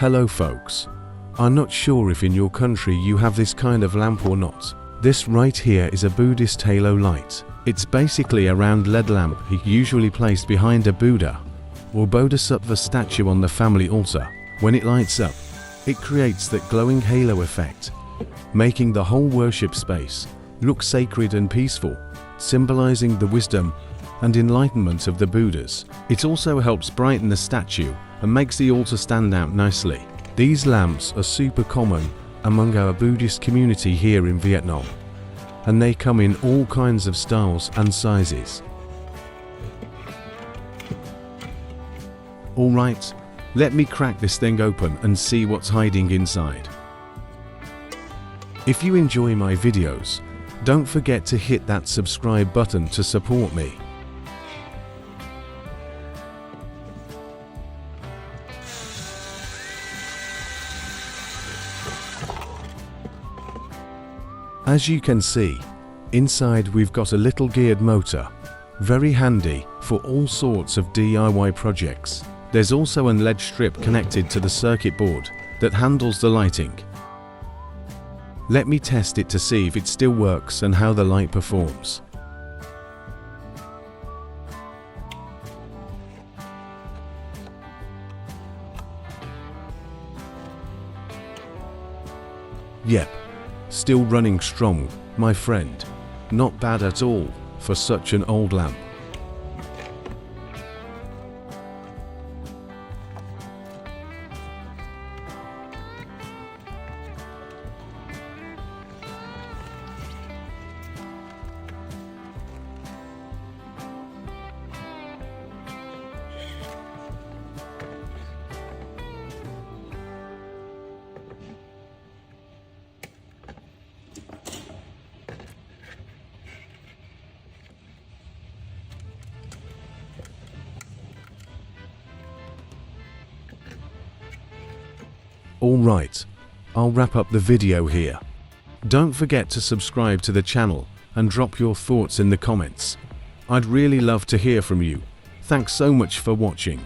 Hello folks. I'm not sure if in your country you have this kind of lamp or not. This right here is a Buddhist halo light. It's basically a round LED lamp usually placed behind a Buddha or Bodhisattva statue on the family altar. When it lights up, it creates that glowing halo effect, making the whole worship space look sacred and peaceful, symbolizing the wisdom and enlightenment of the Buddhas. It also helps brighten the statue and makes the altar stand out nicely. These lamps are super common among our Buddhist community here in Vietnam, and they come in all kinds of styles and sizes. Alright, let me crack this thing open and see what's hiding inside. If you enjoy my videos, don't forget to hit that subscribe button to support me. As you can see, inside we've got a little geared motor, very handy for all sorts of DIY projects. There's also an LED strip connected to the circuit board that handles the lighting. Let me test it to see if it still works and how the light performs. Yep, still running strong, my friend. Not bad at all for such an old lamp. Alright, I'll wrap up the video here. Don't forget to subscribe to the channel and drop your thoughts in the comments. I'd really love to hear from you. Thanks so much for watching.